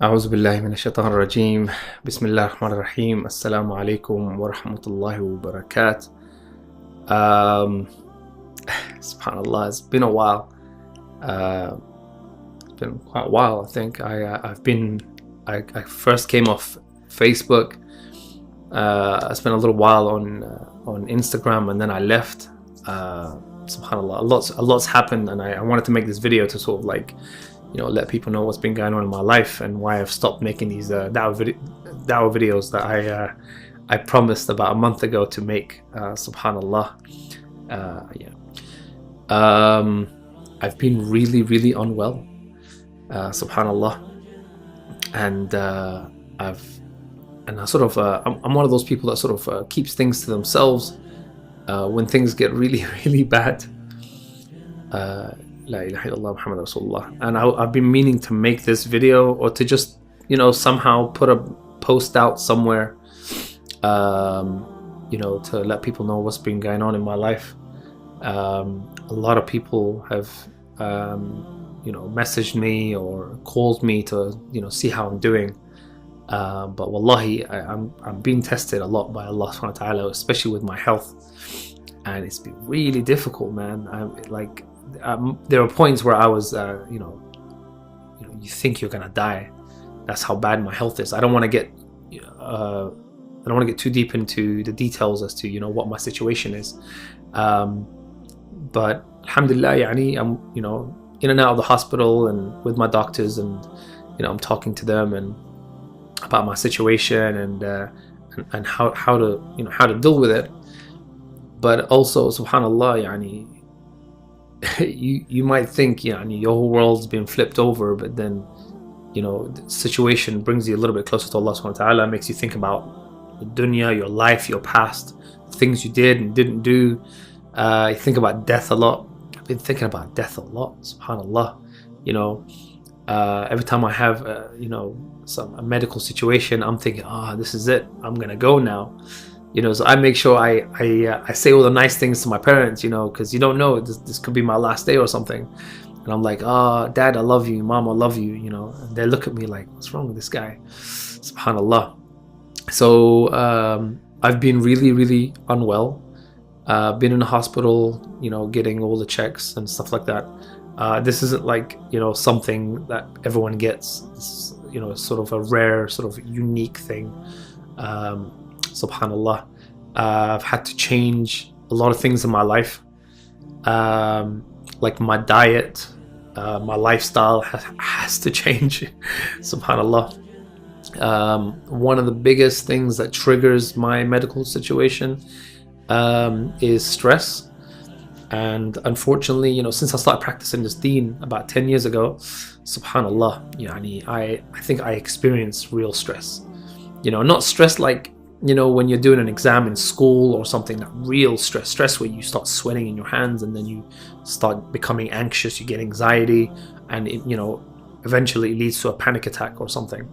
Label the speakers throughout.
Speaker 1: أعوذ بالله من الشيطان الرجيم. بسم الله الرحمن الرحيم. السلام عليكم ورحمة الله وبركاته. Um, Subhanallah, it's been a while. Uh, it's been quite a while. I think I first came off Facebook. I spent a little while on Instagram, and then I left. Subhanallah, a lot's happened, and I wanted to make this video to sort of like, let people know what's been going on in my life and why I've stopped making these da'wah videos that I promised about a month ago to make. Subhanallah. Yeah. I've been really unwell. Subhanallah. And I'm one of those people that sort of keeps things to themselves when things get really bad. La ilaha illallah Muhammad Rasulullah. And I've been meaning to make this video, or to just somehow put a post out somewhere, to let people know what's been going on in my life. A lot of people have messaged me or called me to see how I'm doing. But wallahi, I'm being tested a lot by Allah subhanahu wa ta'ala, especially with my health, and it's been really difficult, man. There are points where I was you think you're gonna die. That's how bad my health is. I don't want to get too deep into the details as to what my situation is, but alhamdulillah, I'm in and out of the hospital and with my doctors, and I'm talking to them and about my situation and how to deal with it. But also, subhanallah, you might think your whole world's been flipped over, but then the situation brings you a little bit closer to Allah subhanahu wa ta'ala, makes you think about the dunya, your life, your past, things you did and didn't do. You think about death a lot. I've been thinking about death a lot, subhanallah. Every time I have a medical situation, I'm thinking, this is it, I'm gonna go now. So I make sure I say all the nice things to my parents, because you don't know, this could be my last day or something. And I'm like, Dad, I love you. Mom, I love you. And they look at me like, what's wrong with this guy? Subhanallah. So I've been really unwell. Been in the hospital, getting all the checks and stuff like that. This isn't like something that everyone gets. It's sort of a rare, sort of unique thing. Subhanallah. I've had to change a lot of things in my life, like my diet, my lifestyle has to change. Subhanallah. One of the biggest things that triggers my medical situation is stress. And unfortunately, since I started practicing this deen about 10 years ago, subhanallah, I think I experienced real stress. Not stress like when you're doing an exam in school or something, that real stress where you start sweating in your hands and then you start becoming anxious, you get anxiety, and it eventually leads to a panic attack or something.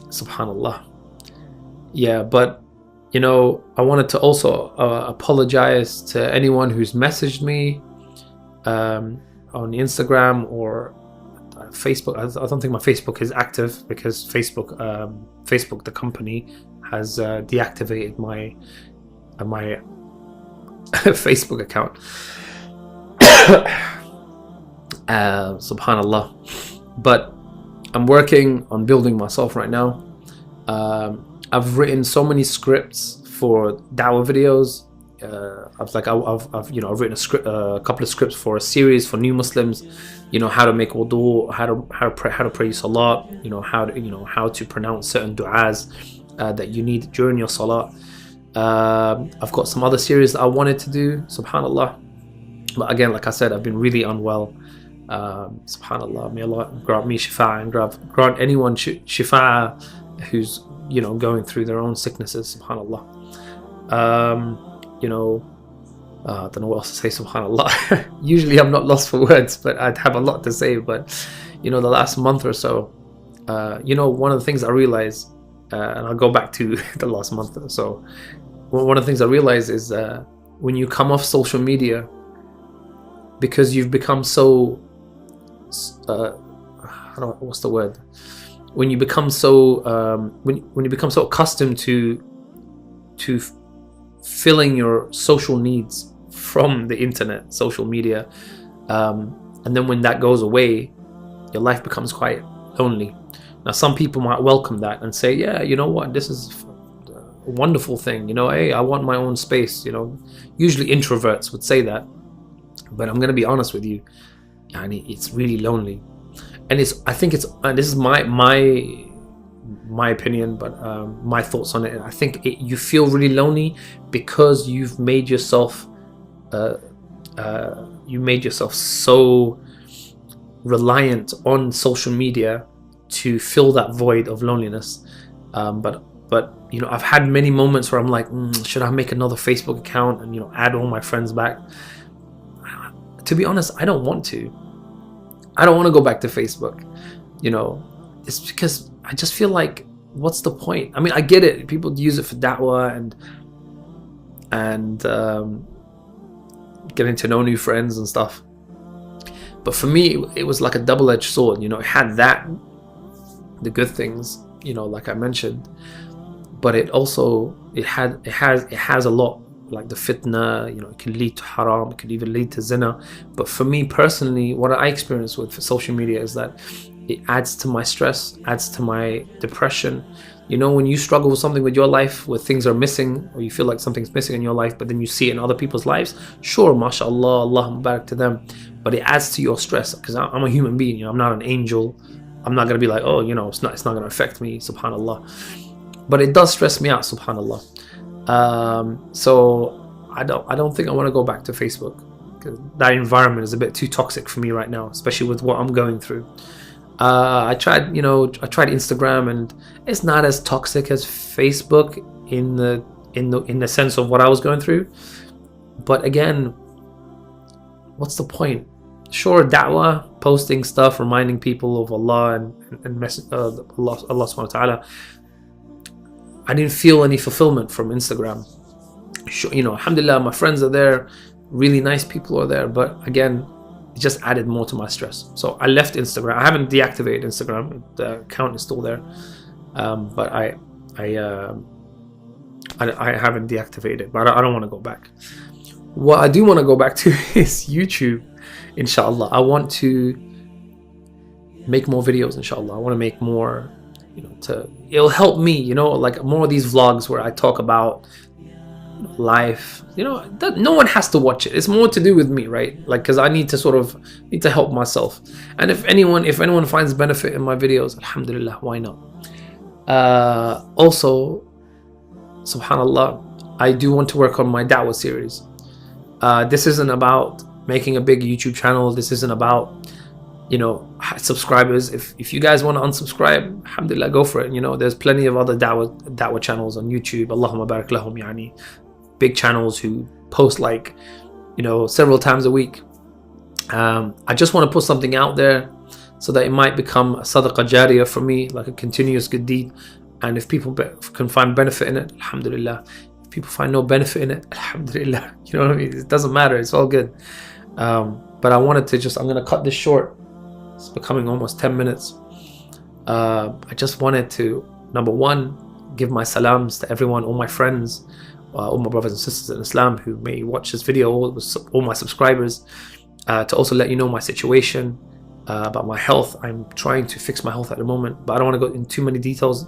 Speaker 1: Subhanallah. Yeah, but I wanted to also apologize to anyone who's messaged me on Instagram or Facebook. I don't think my Facebook is active, because Facebook, the company, has deactivated my Facebook account. Subhanallah. But I'm working on building myself right now. I've written so many scripts for da'wah videos. I've written a couple of scripts for a series for new Muslims. How to make wudu, how to pray salah. How to pronounce certain du'as that you need during your salah. I've got some other series that I wanted to do. Subhanallah. But again, like I said, I've been really unwell. Subhanallah. May Allah grant me shifa and grant anyone shifa who's going through their own sicknesses. Subhanallah. I don't know what else to say, subhanallah. Usually I'm not lost for words, but I'd have a lot to say. But the last month or so, one of the things I realized, and I'll go back to the last month or so, one of the things I realized is when you come off social media, because you've become so I don't, what's the word, when you become so when you become so accustomed to filling your social needs from the internet, social media, and then when that goes away, your life becomes quite lonely. Now, some people might welcome that and say, yeah, you know what, this is a wonderful thing, you know, hey, I want my own space, you know. Usually introverts would say that, but I'm going to be honest with you, yani, it's really lonely. And I think it's, and this is my opinion, but my thoughts on it, I think you feel really lonely because you've made yourself so reliant on social media to fill that void of loneliness. But you know, I've had many moments where I'm like, should I make another Facebook account and, you know, add all my friends back? To be honest, I don't want to. I don't want to go back to Facebook. You know, it's because I just feel like, what's the point? I mean, I get it. People use it for da'wah and getting to know new friends and stuff. But for me, it was like a double-edged sword. You know, it had the good things, you know, like I mentioned, but it also has a lot, like the fitna, you know, it can lead to haram, it could even lead to zina. But for me personally, what I experience with social media is that it adds to my stress, adds to my depression. You know, when you struggle with something with your life, where things are missing, or you feel like something's missing in your life, but then you see it in other people's lives, sure, mashallah, Allah mubarak to them, but it adds to your stress, because I'm a human being, you know, I'm not an angel. I'm not going to be like, oh, you know, it's not going to affect me, subhanallah. But it does stress me out, subhanallah. So I don't think I want to go back to Facebook, because that environment is a bit too toxic for me right now, especially with what I'm going through. I tried Instagram, and it's not as toxic as Facebook in the sense of what I was going through. But again, what's the point? Sure, da'wah, posting stuff, reminding people of Allah and Allah subhanahu wa ta'ala. I didn't feel any fulfillment from Instagram. Sure, you know, alhamdulillah, my friends are there, really nice people are there, but again, it just added more to my stress. So I left Instagram. I haven't deactivated Instagram. The account is still there, but I haven't deactivated it. But I don't want to go back. What I do want to go back to is YouTube, inshallah. I want to make more videos, inshallah. I want to make more, you know, it'll help me, you know, like more of these vlogs where I talk about life, you know, that no one has to watch it. It's more to do with me, right? Like, because I need to help myself. And if anyone finds benefit in my videos, alhamdulillah, why not? Also, subhanallah, I do want to work on my da'wah series. This isn't about making a big YouTube channel. This isn't about, you know, subscribers. If you guys want to unsubscribe, alhamdulillah, go for it. You know, there's plenty of other da'wah channels on YouTube. Allahumma barik lahum, yani, big channels who post, like, you know, several times a week. I just want to put something out there so that it might become a sadaqah jariyah for me, like a continuous good deed. And if people can find benefit in it, alhamdulillah. If people find no benefit in it, alhamdulillah. You know what I mean? It doesn't matter. It's all good. But I wanted to I'm going to cut this short. It's becoming almost 10 minutes. I just wanted to, number one, give my salams to everyone, all my friends, all my brothers and sisters in Islam who may watch this video, all my subscribers, to also let you know my situation, about my health. I'm trying to fix my health at the moment, but I don't want to go into too many details.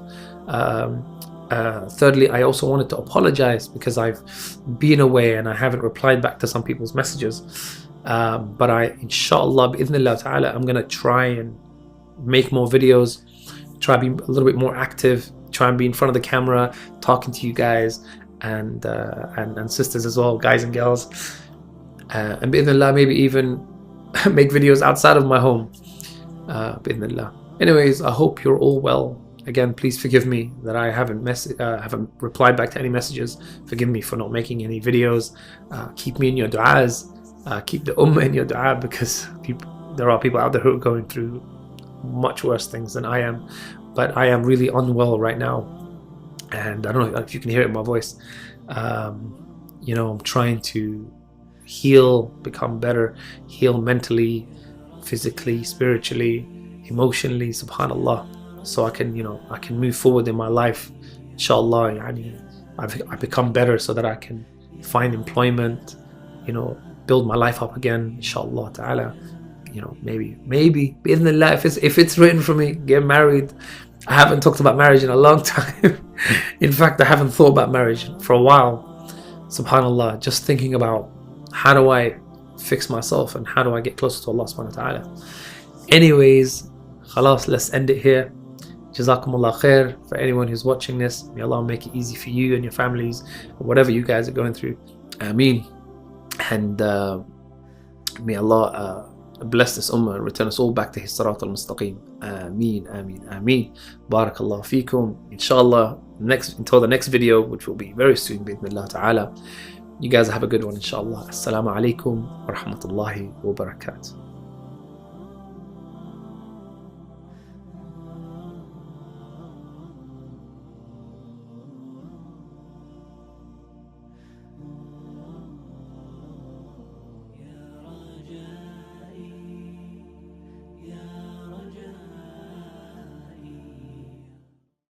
Speaker 1: Thirdly, I also wanted to apologize because I've been away and I haven't replied back to some people's messages. But inshallah, bi'idhnillah ta'ala, I'm going to try and make more videos, try be a little bit more active, try and be in front of the camera, talking to you guys and sisters as well, guys and girls. And bi'idhnillah, maybe even make videos outside of my home. Bi'idhnillah. Anyways, I hope you're all well. Again, please forgive me that I haven't replied back to any messages. Forgive me for not making any videos. Keep me in your du'as. Keep the ummah in your du'a, because there are people out there who are going through much worse things than I am. But I am really unwell right now, and I don't know if you can hear it in my voice. You know, I'm trying to heal, become better, heal mentally, physically, spiritually, emotionally, subhanallah, so I can, you know, I can move forward in my life, inshallah. Yani, I become better so that I can find employment, you know, build my life up again, inshallah ta'ala. You know, maybe bi'idhnillah, if it's written for me, get married. I haven't talked about marriage in a long time. In fact, I haven't thought about marriage for a while, subhanallah. Just thinking about how do I fix myself and how do I get closer to Allah subhanahu wa ta'ala. Anyways, khalas, let's end it here. Jazakumullah khair for anyone who's watching this. May Allah make it easy for you and your families, or whatever you guys are going through. Ameen. And may Allah bless this ummah and return us all back to his sirat al-mustaqim. Ameen, ameen, ameen. Barakallah feekum. Inshallah, until the next video, which will be very soon, bi'idhnillah ta'ala. You guys have a good one, inshallah. Assalamu alaikum wa rahmatullahi wa barakatuh.